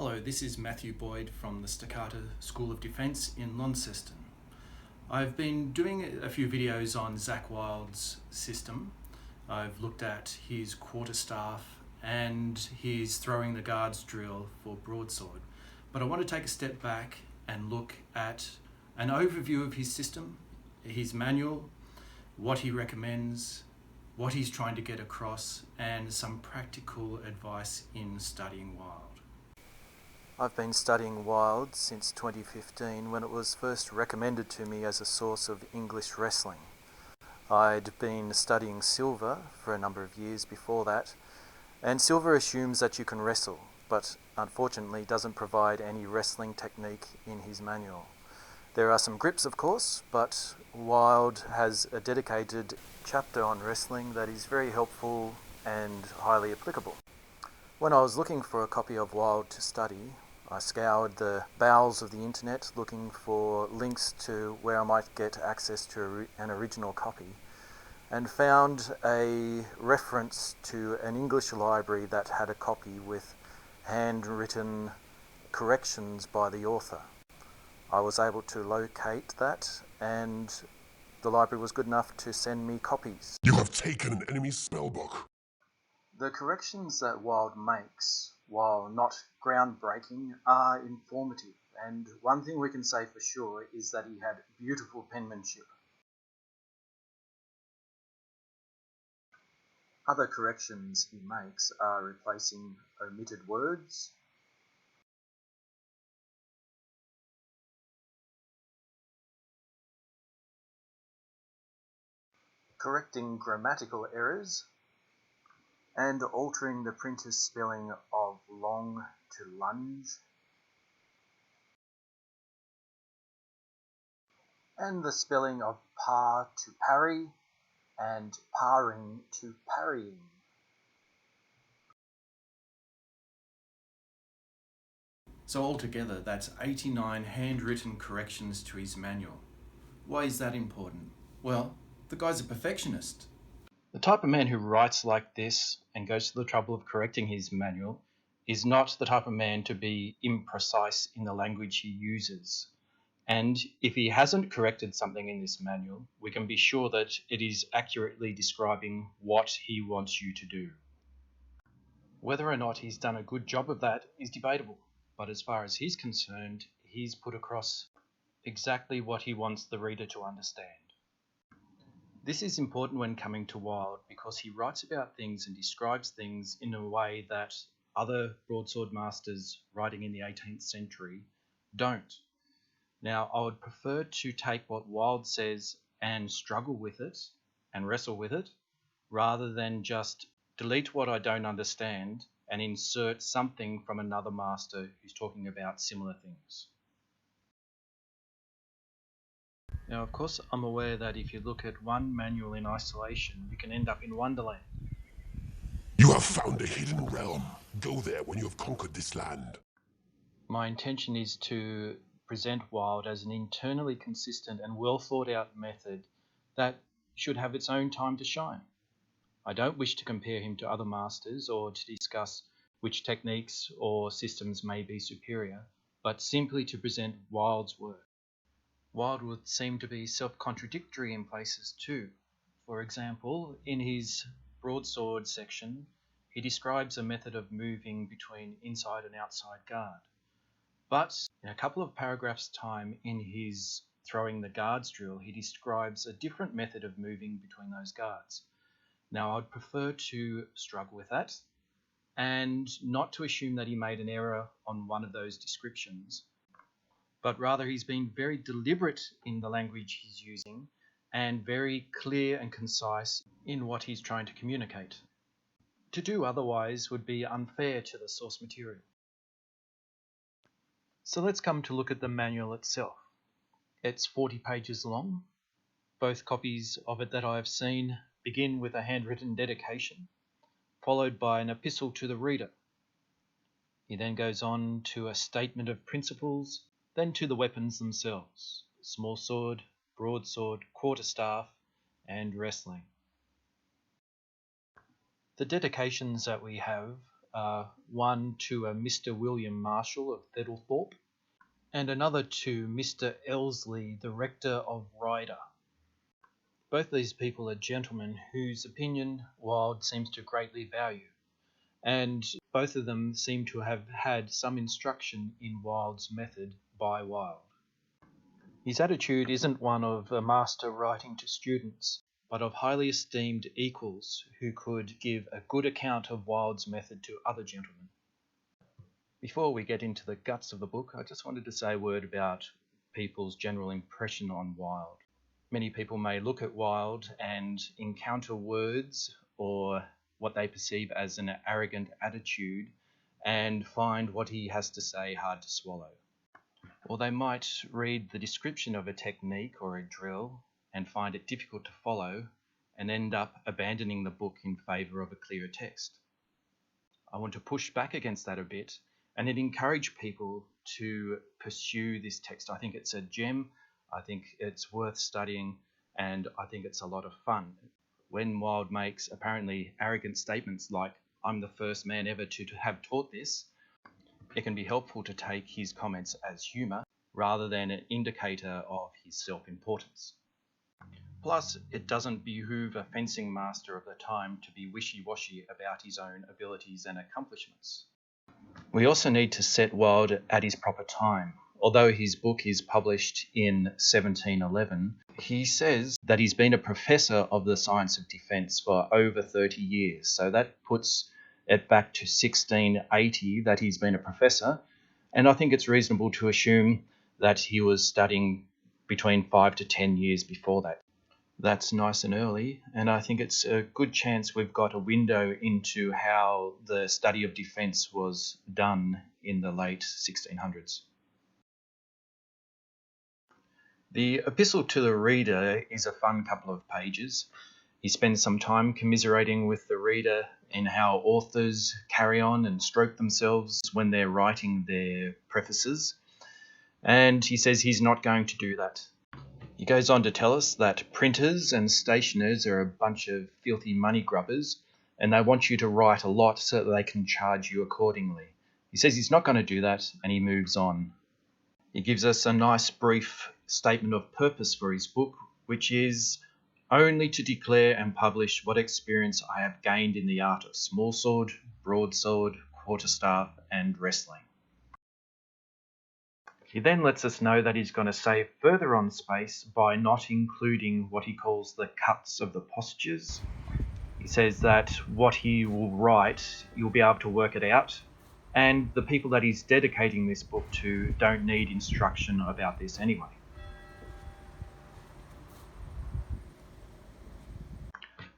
Hello, this is Matthew Boyd from the Staccato School of Defence in Launceston. I've been doing a few videos on Zach Wylde's system. I've looked at his quarterstaff and his throwing the guards drill for Broadsword. But I want to take a step back and look at an overview of his system, his manual, what he recommends, what he's trying to get across, and some practical advice in studying Wylde. I've been studying Wylde since 2015 when it was first recommended to me as a source of English wrestling. I'd been studying silver for a number of years before that, and silver assumes that you can wrestle, but unfortunately doesn't provide any wrestling technique in his manual. There are some grips, of course, but Wylde has a dedicated chapter on wrestling that is very helpful and highly applicable. When I was looking for a copy of Wylde to study, I scoured the bowels of the internet looking for links to where I might get access to an original copy, and found a reference to an English library that had a copy with handwritten corrections by the author. I was able to locate that, and the library was good enough to send me copies. You have taken an enemy spellbook. The corrections that Wylde makes, while not groundbreaking, are informative, and one thing we can say for sure is that he had beautiful penmanship. Other corrections he makes are replacing omitted words, correcting grammatical errors, and altering the printer's spelling of long to lunge, and the spelling of par to parry, and parring to parrying. So altogether, that's 89 handwritten corrections to his manual. Why is that important? Well, the guy's a perfectionist. The type of man who writes like this and goes to the trouble of correcting his manual is not the type of man to be imprecise in the language he uses. And if he hasn't corrected something in this manual, we can be sure that it is accurately describing what he wants you to do. Whether or not he's done a good job of that is debatable, but as far as he's concerned, he's put across exactly what he wants the reader to understand. This is important when coming to Wylde because he writes about things and describes things in a way that other broadsword masters writing in the 18th century don't. Now, I would prefer to take what Wylde says and struggle with it and wrestle with it, rather than just delete what I don't understand and insert something from another master who's talking about similar things. Now, of course, I'm aware that if you look at one manual in isolation, you can end up in Wonderland. You have found a hidden realm. Go there when you have conquered this land. My intention is to present Wylde as an internally consistent and well thought out method that should have its own time to shine. I don't wish to compare him to other masters or to discuss which techniques or systems may be superior, but simply to present Wylde's work. Wylde would seem to be self-contradictory in places too. For example, in his broadsword section, he describes a method of moving between inside and outside guard. But in a couple of paragraphs' time in his throwing the guards drill, he describes a different method of moving between those guards. Now, I'd prefer to struggle with that and not to assume that he made an error on one of those descriptions, but rather he's been very deliberate in the language he's using and very clear and concise in what he's trying to communicate. To do otherwise would be unfair to the source material. So let's come to look at the manual itself. It's 40 pages long. Both copies of it that I have seen begin with a handwritten dedication, followed by an epistle to the reader. He then goes on to a statement of principles, then to the weapons themselves: smallsword, broadsword, quarterstaff, and wrestling. The dedications that we have one to a Mr. William Marshall of Thedlethorpe, and another to Mr. Elsley, the rector of Ryder. Both these people are gentlemen whose opinion Wylde seems to greatly value, and both of them seem to have had some instruction in Wylde's method by Wylde. His attitude isn't one of a master writing to students, but of highly esteemed equals who could give a good account of Wylde's method to other gentlemen. Before we get into the guts of the book, I just wanted to say a word about people's general impression on Wylde. Many people may look at Wylde and encounter words or what they perceive as an arrogant attitude and find what he has to say hard to swallow. Or they might read the description of a technique or a drill and find it difficult to follow and end up abandoning the book in favour of a clearer text. I want to push back against that a bit and encourage people to pursue this text. I think it's a gem. I think it's worth studying, and I think it's a lot of fun. When Wylde makes apparently arrogant statements like, "I'm the first man ever to have taught this," it can be helpful to take his comments as humour rather than an indicator of his self-importance. Plus, it doesn't behoove a fencing master of the time to be wishy-washy about his own abilities and accomplishments. We also need to set Wylde at his proper time. Although his book is published in 1711, he says that he's been a professor of the science of defence for over 30 years. So that puts it back to 1680 that he's been a professor. And I think it's reasonable to assume that he was studying between 5 to 10 years before that. That's nice and early, and I think it's a good chance we've got a window into how the study of defence was done in the late 1600s. The epistle to the reader is a fun couple of pages. He spends some time commiserating with the reader in how authors carry on and stroke themselves when they're writing their prefaces, and he says he's not going to do that. He goes on to tell us that printers and stationers are a bunch of filthy money grubbers, and they want you to write a lot so that they can charge you accordingly. He says he's not going to do that, and he moves on. He gives us a nice brief statement of purpose for his book, which is only to declare and publish what experience I have gained in the art of smallsword, broadsword, quarterstaff, and wrestling. He then lets us know that he's going to save further on space by not including what he calls the cuts of the postures. He says that what he will write, you'll be able to work it out, and the people that he's dedicating this book to don't need instruction about this anyway.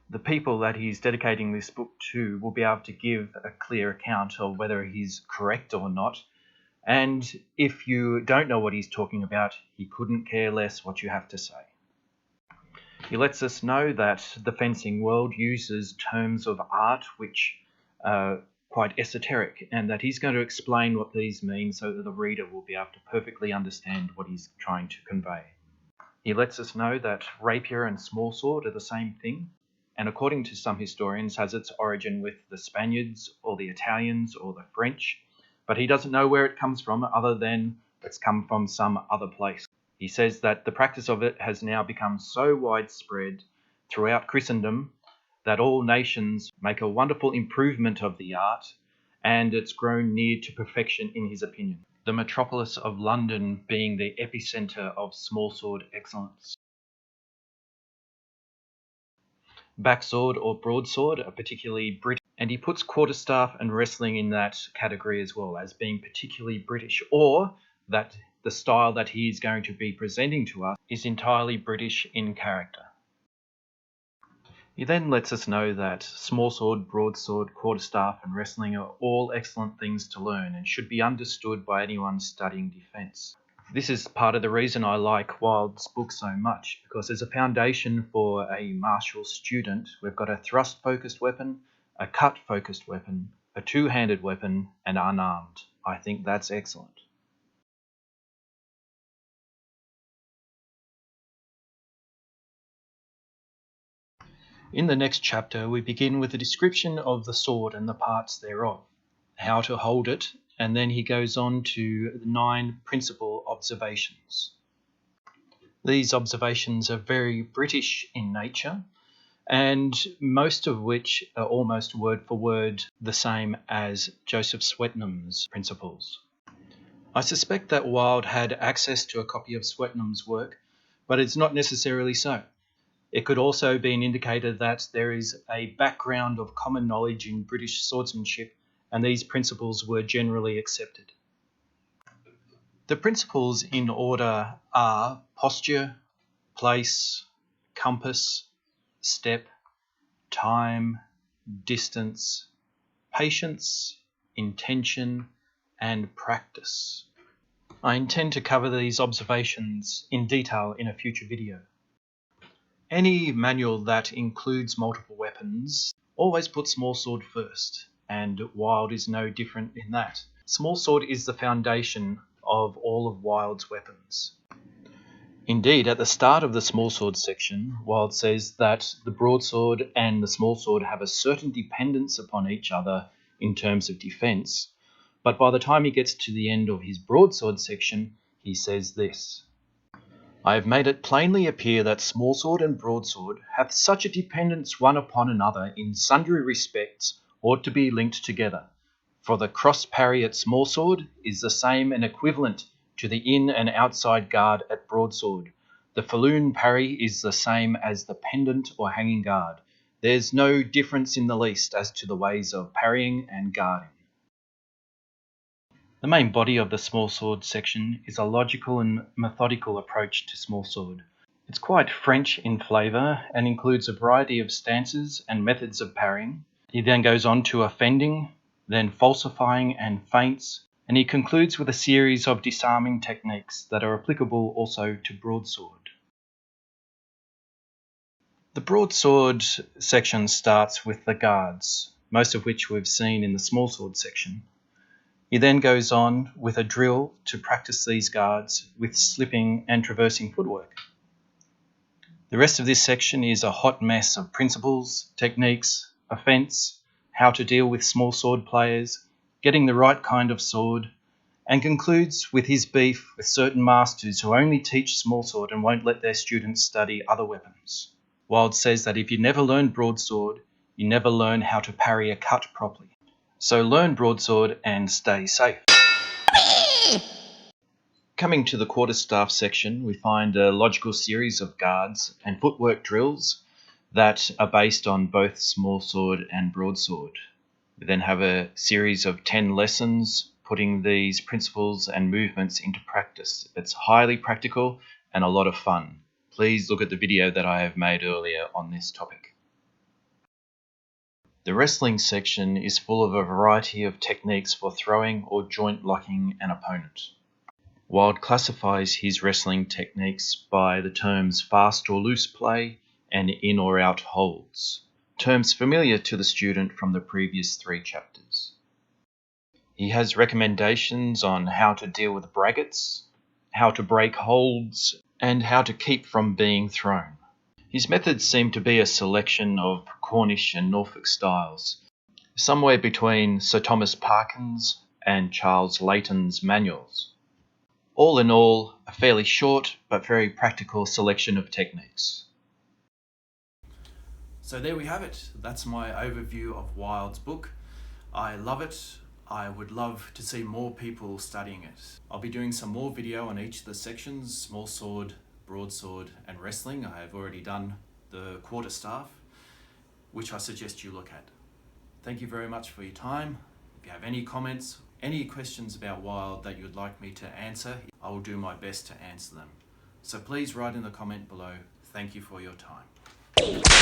The people that he's dedicating this book to will be able to give a clear account of whether he's correct or not. And if you don't know what he's talking about, he couldn't care less what you have to say. He lets us know that the fencing world uses terms of art which are quite esoteric, and that he's going to explain what these mean so that the reader will be able to perfectly understand what he's trying to convey. He lets us know that rapier and smallsword are the same thing, and according to some historians has its origin with the Spaniards or the Italians or the French, but he doesn't know where it comes from other than it's come from some other place. He says that the practice of it has now become so widespread throughout Christendom that all nations make a wonderful improvement of the art, and it's grown near to perfection in his opinion. The metropolis of London being the epicentre of smallsword excellence. Backsword or broadsword are particularly British, and he puts quarterstaff and wrestling in that category as well as being particularly British, or that the style that he is going to be presenting to us is entirely British in character. He then lets us know that smallsword, broadsword, quarterstaff and wrestling are all excellent things to learn and should be understood by anyone studying defence. This is part of the reason I like Wylde's book so much, because as a foundation for a martial student, we've got a thrust-focused weapon, a cut-focused weapon, a two-handed weapon, and unarmed. I think that's excellent. In the next chapter, we begin with a description of the sword and the parts thereof. how to hold it, and then he goes on to the 9 principal observations. These observations are very British in nature, and most of which are almost word for word the same as Joseph Swetnam's principles. I suspect that Wylde had access to a copy of Swetnam's work, but it's not necessarily so. It could also be an indicator that there is a background of common knowledge in British swordsmanship, and these principles were generally accepted. The principles in order are posture, place, compass, step, time, distance, patience, intention, and practice. I intend to cover these observations in detail in a future video. Any manual that includes multiple weapons always puts smallsword first, and Wylde is no different in that. Smallsword is the foundation of all of Wylde's weapons. Indeed, at the start of the smallsword section, Wylde says that the broadsword and the smallsword have a certain dependence upon each other in terms of defence, but by the time he gets to the end of his broadsword section, he says this: I have made it plainly appear that smallsword and broadsword hath such a dependence one upon another in sundry respects ought to be linked together. For the cross parry at smallsword is the same and equivalent to the in and outside guard at broadsword. The falloon parry is the same as the pendant or hanging guard. There's no difference in the least as to the ways of parrying and guarding. The main body of the smallsword section is a logical and methodical approach to smallsword. It's quite French in flavour and includes a variety of stances and methods of parrying. He then goes on to offending, then falsifying and feints, and he concludes with a series of disarming techniques that are applicable also to broadsword. The broadsword section starts with the guards, most of which we've seen in the smallsword section. He then goes on with a drill to practice these guards with slipping and traversing footwork. The rest of this section is a hot mess of principles, techniques, offence, how to deal with smallsword players, getting the right kind of sword, and concludes with his beef with certain masters who only teach smallsword and won't let their students study other weapons. Wylde says that if you never learn broadsword, you never learn how to parry a cut properly. So learn broadsword and stay safe. Coming to the quarterstaff section, we find a logical series of guards and footwork drills that are based on both smallsword and broadsword. We then have a series of 10 lessons putting these principles and movements into practice. It's highly practical and a lot of fun. Please look at the video that I have made earlier on this topic. The wrestling section is full of a variety of techniques for throwing or joint locking an opponent. Wylde classifies his wrestling techniques by the terms fast or loose play and in or out holds, terms familiar to the student from the previous 3 chapters. He has recommendations on how to deal with brackets, how to break holds, and how to keep from being thrown. His methods seem to be a selection of Cornish and Norfolk styles, somewhere between Sir Thomas Parkin's and Charles Layton's manuals. All in all, a fairly short but very practical selection of techniques. So there we have it. That's my overview of Wylde's book. I love it. I would love to see more people studying it. I'll be doing some more video on each of the sections: smallsword, broadsword and wrestling. I have already done the quarterstaff, which I suggest you look at. Thank you very much for your time. If you have any comments, any questions about Wylde that you'd like me to answer, I will do my best to answer them. So please write in the comment below. Thank you for your time.